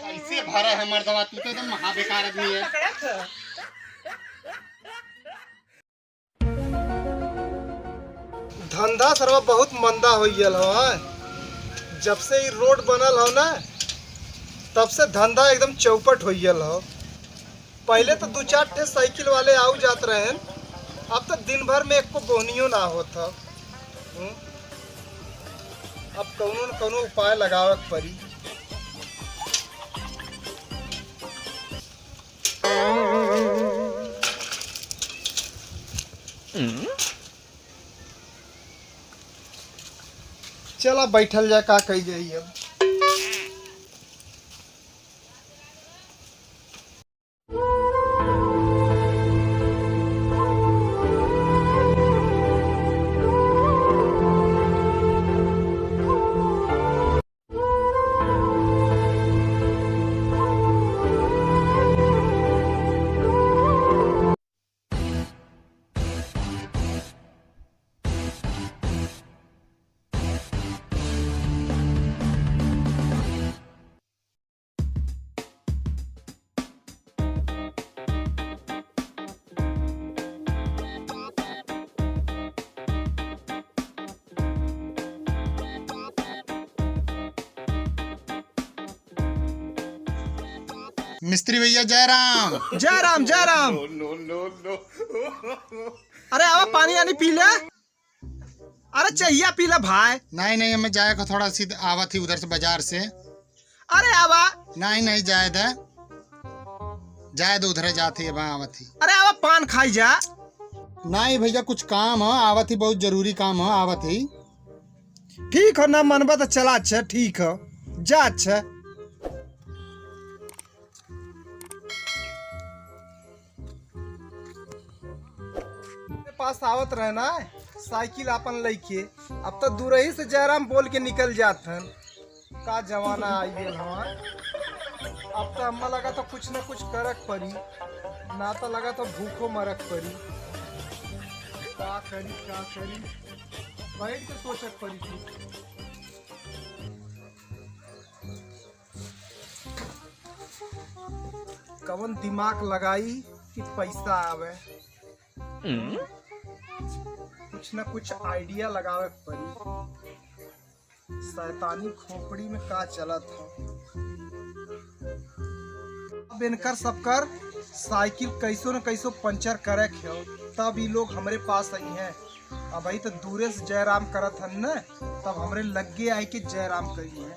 कैसे भरा है मर्दवा, तू तो एकदम महाबेकार आदमी है। धंधा सरवा बहुत मंदा हो गया हो। जब से ये रोड बनल हो ना, तब से धंधा एकदम चौपट हो गया हो। पहले तो 2-4 साइकिल वाले आउ जात रहे, अब तो दिन भर में एक को बोहनियो ना होता। अब कौनो न कौनो उपाय लगावे के पड़ी। चला बैठल जाए, का कही जाई अब। मिस्त्री भैया जय राम। जय राम जय राम। अरे आवा पानी आनी पी ले। अरे चाहिए पी ले भाई। नहीं नहीं, हमें जाएगा थोड़ा सीधा आवा थी उधर से बाजार से। अरे आवा। नहीं नहीं जायद उधर जाती है वहाँ आवा थी। अरे आवा पान खाई जा। नहीं भैया कुछ काम हो, आवा थी, बहुत जरूरी काम हो, आवा थी। ठीक हो ना, मनबा तो चला। अच्छा ठीक हो, जा। अच्छा पास आवत रहना साइकिल अपन लेके। अब तो दूर ही से जयराम बोल के निकल जात हन। का जमाना आ गया हमार। अब तो अम्मा लगा तो कुछ न कुछ करक पड़ी, ना तो लगा तो भूखो मरक पड़ी। का करी बैठ के सोचक पड़ी थी। कवन दिमाग लगाई कि पैसा आवे। कुछ न कुछ आइडिया लगावे पड़ी। शैतानी खोपड़ी में का चलत हो। अब इनकर सबकर साइकिल कैसो न कैसो पंचर करे हो, तब ये लोग हमरे पास आई हैं। अब भाई तो दूरे से जयराम करत हन न, तब हमरे लगे आए के जयराम करी है।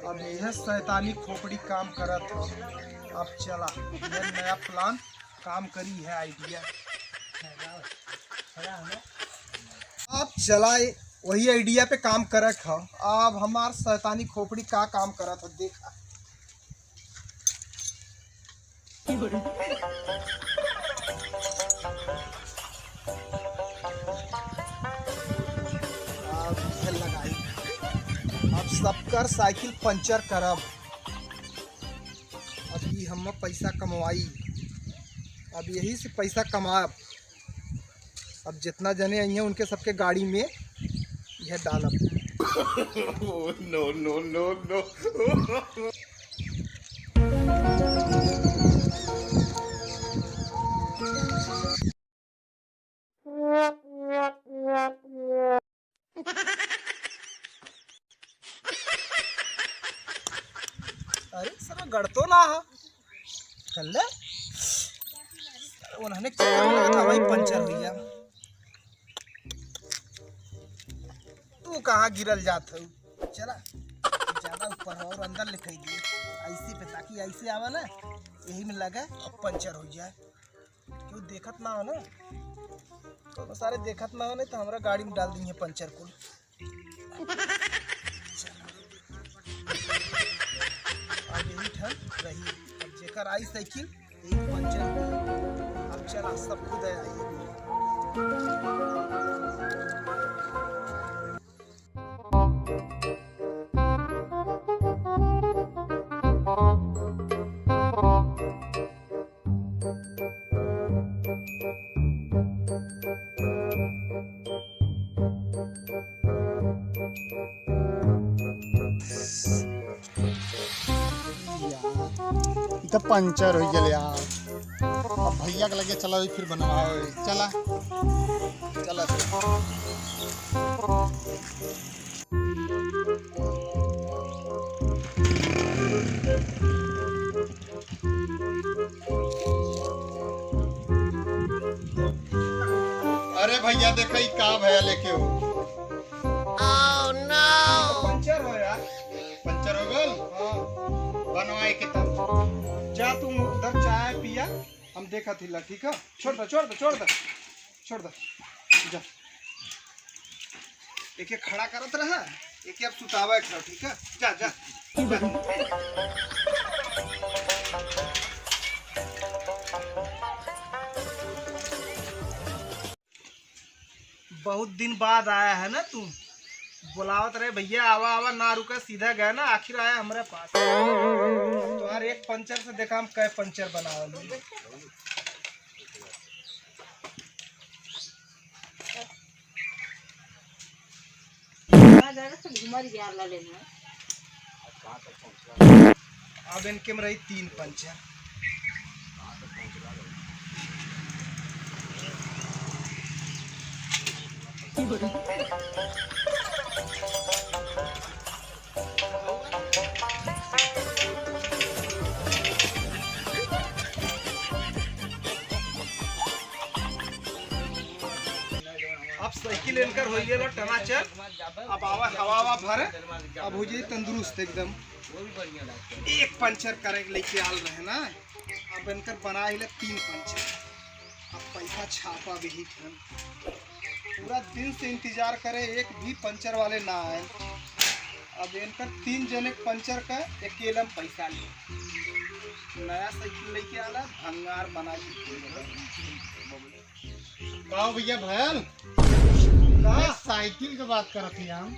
अब यह शैतानी खोपड़ी काम करत हो। अब चला यह नया प्लान काम करी है, आइडिया। अब चला वही आइडिया पे काम करक हो। अब हमार शैतानी खोपड़ी का काम करत हो, देखा। अब इसे लगाई। अब सबकर साइकिल पंचर करब। अभी हम पैसा कमवाई, अब यही से पैसा कमाब। अब जितना जने आई हैं उनके सबके गाड़ी में यह डालब। No no no no. अरे सर गड़तो ना है चल ले। उन्होंने वही पंचर हो गया। तू कहाँ गिरल जात हो। चला ज्यादा ऊपर और अंदर लिख दिए ऐसे पे, ताकि ऐसे आवा ना, यही में लगा और पंचर हो जाए। क्यों देखत ना हो ना, तो सारे देखत ना हो, नहीं तो हमारा गाड़ी में डाल दी है पंचर को। अब यही ठन रही। अब जेकर आई साइकिल यही पंचर हुई। अब चला सब खुद आइए। पंचर हो गया यार। अब भैया के लगे चला फिर बनवाओ। चला चला अरे भैया देखो ई का भैया लेके हो। पंचर हो यार। पंचर हो गल। हाँ बनवाए के तब जा तुम उधर चाय पिया, हम देखा थी ला। ठीक है, छोड़ दो छोड़ दो छोड़ दो छोड़ दो। जा एक एक खड़ा करत रहा, एक अब सुतावा खड़ा। ठीक है, जा जा, जा। बहुत दिन बाद आया है ना तू। बुलावत रहे भैया आवा आवा, ना रुका, सीधा गया ना, आखिर आया हमारे पास। तुम्हारे एक पंचर से देखा हम कै पंचर बनावल। अब इनके में रही 3 पंचर। अब साइकिल लेकर हो गया टमाचर। अब आवा हवा भरे, अब हो जाए तंदुरुस्त एकदम। एक पंचर करे लेके आल रहे ना, अब इनकर बना ही 3 पंचर। अब पैसा छापा भी खन, पूरा दिन से इंतजार करे, एक भी पंचर वाले ना आए। अब इनकर 3 जने पंचर का अकेला पैसा ले। नया साइकिल लेके आला, भंगार बना गाँव भैया भैल के साइकिल की बात करत थी हम।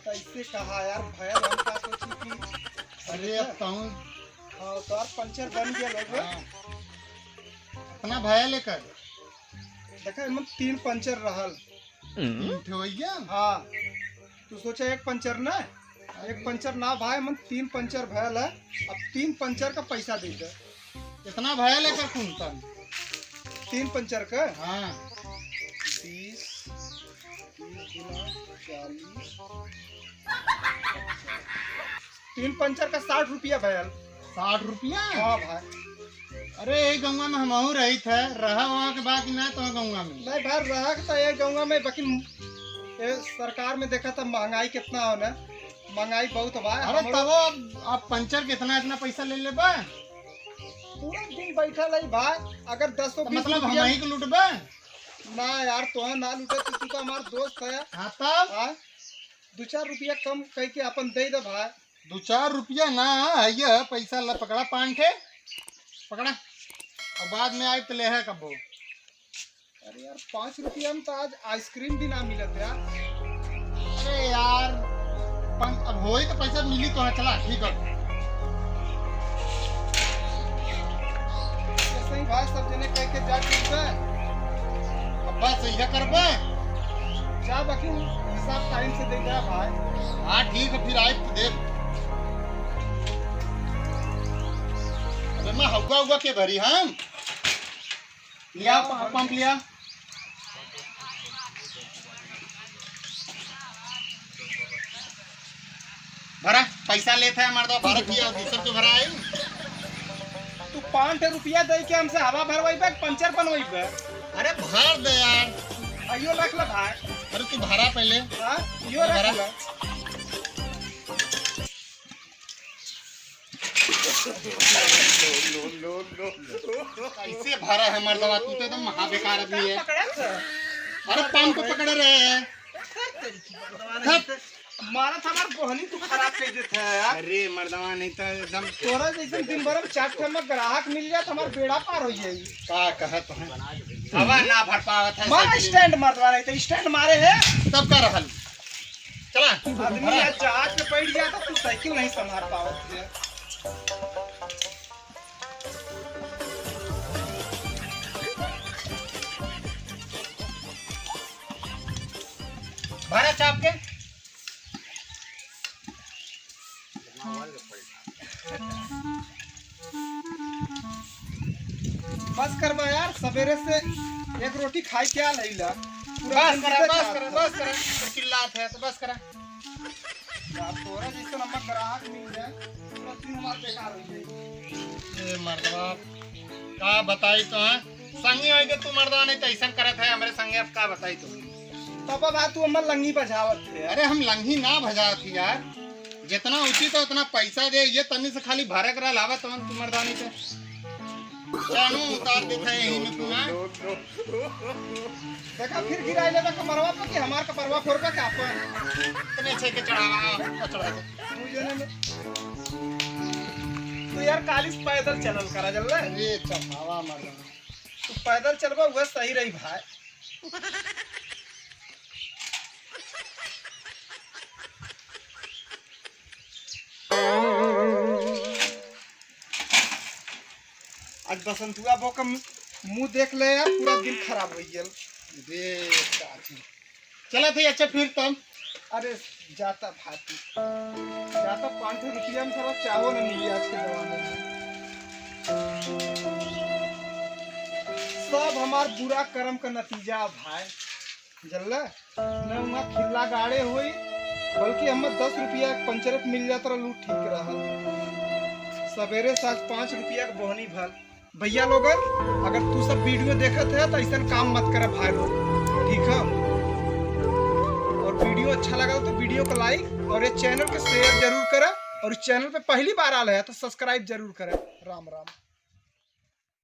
कैसे कहा यार भैया, हम का सोची कि अरे अब कहूँ हाँ तो पंचर बन गया लगभग। अपना भैया लेकर देखा इमन 3 पंचर रहल। हो गया। हाँ तू सोचा एक पंचर ना, एक पंचर ना भाई, मन 3 पंचर भयल है। अब 3 पंचर का पैसा दे दे। कितना भैया लेकर कुंतल 3 पंचर का हाँ 20 40 3 पंचर का 60 रुपया भयल। 60 रुपया। हाँ भाई। अरे एक गंगा में हमहू रही थे, रहा वहाँ के बाद ना तो गंगा में नहीं भाई रहा तो ये गंगा में, बाकी ये सरकार में देखा था महंगाई कितना हो ना, महंगाई बहुत भाई। अरे तब आप पंचर कितना इतना पैसा ले ले बा? पूरा दिन बैठा रही भाई। अगर 10 तो मतलब हम ही को लुटबे ना यार, तो ना लूटे तो तू तो हमारा दोस्त है। हाँ तब हाँ 2-4 रुपया कम कह के अपन दे दे भाई। 2-4 रुपया ना है ये पैसा ला पकड़ा 5 ठे पकड़ा, और बाद में आए तो ले है कबो। अरे यार 5 रुपया में तो आज आइसक्रीम भी ना मिलत यार। अरे यार अब हो तो पैसा मिली तो है। चला ठीक है, ऐसे ही भाई सब जने कह के जा चुके। अब बस यही करबे जा, बाकी हिसाब टाइम से दे जा भाई। हाँ ठीक है, फिर आए तो देख। अरे मैं हवा हुआ के भरी हम लिया पंप लिया। भरा पैसा लेता है हमारे तो भरा किया, दूसर तो भरा है। तू 5 रुपया दे के हमसे हवा भरवाई बे, पंचर बनवाई बे। अरे भर दे यार। आइयो रख ले भाई। अरे तू भरा पहले। हाँ यो रख ले। कैसे भरा है मर्दवा, तू तो एकदम महा बेकार आदमी है। अरे पंप को पकड़े रहे हैं। मारा था हमार कोहनी तू खराब कर देते है यार। अरे मर्दवा नहीं तो एकदम तोरा जैसे दिन भर में 4 ठे में ग्राहक मिल जाए तो हमार बेड़ा पार हो जाई। का कहत है हवा ना भर पावत है। मार स्टैंड मारवा नहीं तो स्टैंड मारे है तब का रहल। चला आदमी आज जहाज पे बैठ जाता, तू साइकिल नहीं संभाल पावत है। भरा चाप के करवा यार, सवेरे से एक रोटी खाई क्या लैला। बस करा तो चिल्लात है तो बस करा। यार तोरा जैसे नमक ग्राहक मिल जाए पूरा दिन हमार बेकार हो जाए। ए मर्दवा का बताई तो है संगी होई के तू मर्दवा नहीं तो ऐसा करत है हमरे संगे। अब का बताई तो तब बात तू हमर लंगी बजावत है। अरे हम लंघी ना भजा थी यार, जितना उचित है उतना पैसा दे। ये तनी से खाली भरे करा लावा तमन तू मर्दानी से जानू उतार देता है यही में तू ना। देखा फिर गिराई लेबा कमरवा पर कि हमार कपरवा फोड़बा का अपन इतने छे के चढ़ा दे मुझे ने तू यार कालिस पैदल चलल करा जल्ला। अरे चढ़ावा मर्दवा तू पैदल चलबा वह सही रही भाई। आज बसंतुआ बो का मुंह देख ले यार, पूरा दिन खराब हो गया। चला थे अच्छा फिर तब। अरे जाता भाती जाता 5 रुपया में थोड़ा चावल नहीं मिली आज के जमाने में। सब हमार बुरा कर्म का नतीजा भाई जल्ला। न वहाँ खिल्ला गाड़े हुई बल्कि हमें 10 रुपया पंचरत मिल जाता लू ठीक रहा। सवेरे साज 5 रुपया का बोहनी भल। भैया लोगन अगर तू सब वीडियो देखत है तो ऐसा काम मत कर भाई लोग, ठीक है। और वीडियो अच्छा लगा तो वीडियो को लाइक और ये चैनल को शेयर जरूर करें। और इस चैनल पे पहली बार आए हैं तो सब्सक्राइब जरूर करें। राम राम।